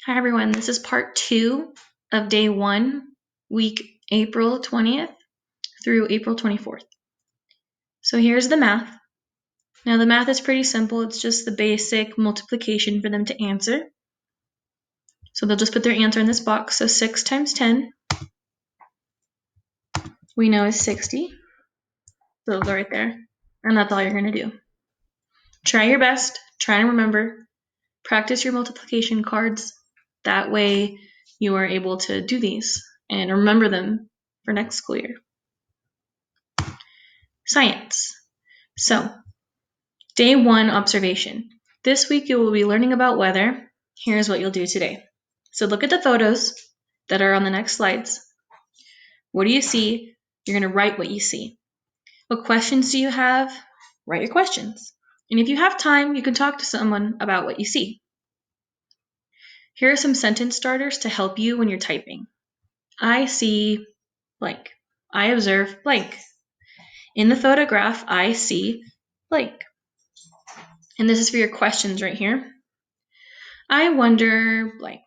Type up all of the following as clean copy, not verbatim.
Hi everyone, this is part 2 of day 1, week April 20th through April 24th. So here's the math. Now the math is pretty simple, it's just the basic multiplication for them to answer. So they'll just put their answer in this box. So 6 times 10, we know is 60. So it'll go right there. And that's all you're going to do. Try your best, try to remember, practice your multiplication cards. That way you are able to do these and remember them for next school year. Science. So, day 1 observation. This week you will be learning about weather. Here's what you'll do today. So look at the photos that are on the next slides. What do you see? You're going to write what you see. What questions do you have? Write your questions. And if you have time, you can talk to someone about what you see. Here are some sentence starters to help you when you're typing. I see blank. I observe blank. In the photograph, I see blank. And this is for your questions right here. I wonder blank.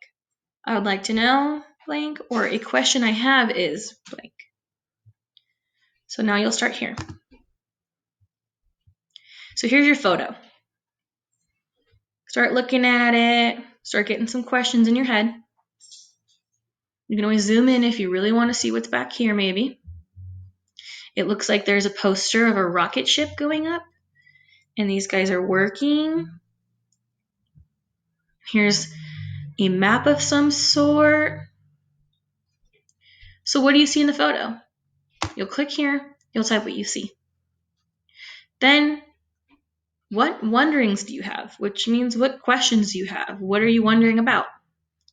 I would like to know blank, or a question I have is blank. So now you'll start here. So here's your photo. Start looking at it, start getting some questions in your head. You can always zoom in if you really want to see what's back here maybe. It looks like there's a poster of a rocket ship going up, and these guys are working. Here's a map of some sort. So what do you see in the photo? You'll click here, you'll type what you see. Then, what wonderings do you have? Which means what questions do you have? What are you wondering about?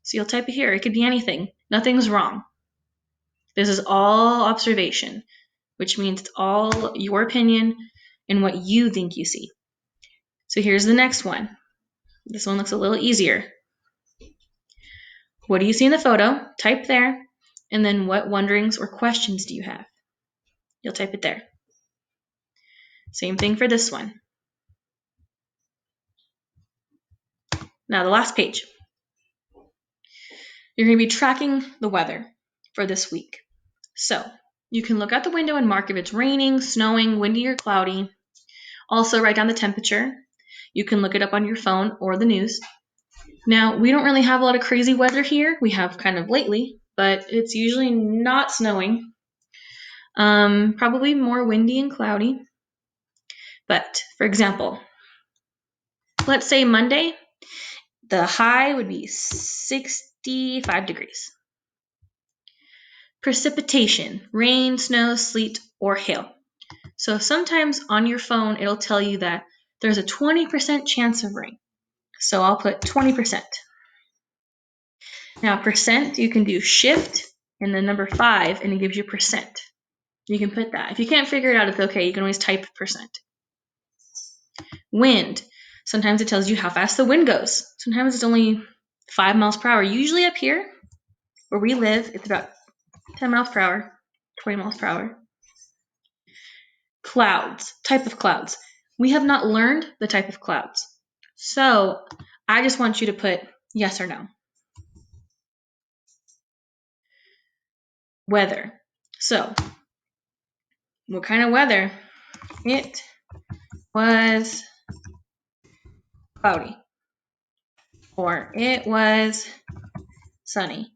So you'll type it here. It could be anything. Nothing's wrong. This is all observation, which means it's all your opinion and what you think you see. So here's the next one. This one looks a little easier. What do you see in the photo? Type there. And then what wonderings or questions do you have? You'll type it there. Same thing for this one. Now the last page. You're going to be tracking the weather for this week. So you can look out the window and mark if it's raining, snowing, windy, or cloudy. Also write down the temperature. You can look it up on your phone or the news. Now, we don't really have a lot of crazy weather here. We have kind of lately, but it's usually not snowing. Probably more windy and cloudy. But for example, let's say Monday, the high would be 65 degrees. Precipitation, rain, snow, sleet, or hail. So sometimes on your phone, it'll tell you that there's a 20% chance of rain. So I'll put 20%. Now percent, you can do shift and then number 5, and it gives you percent. You can put that. If you can't figure it out, it's okay. You can always type percent. Wind. Sometimes it tells you how fast the wind goes. Sometimes it's only 5 miles per hour. Usually up here where we live, it's about 10 miles per hour, 20 miles per hour. Clouds. Type of clouds. We have not learned the type of clouds. So I just want you to put yes or no. Weather. So what kind of weather? It was cloudy. Or it was sunny.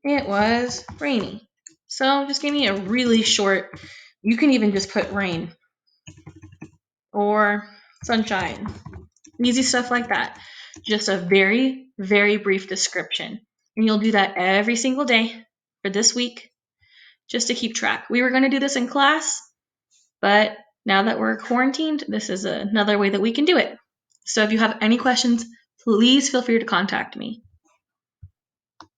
It was rainy. So just give me a really short, you can even just put rain or sunshine. Easy stuff like that. Just a very, very brief description. And you'll do that every single day for this week just to keep track. We were going to do this in class, but now that we're quarantined, this is another way that we can do it. So if you have any questions, please feel free to contact me.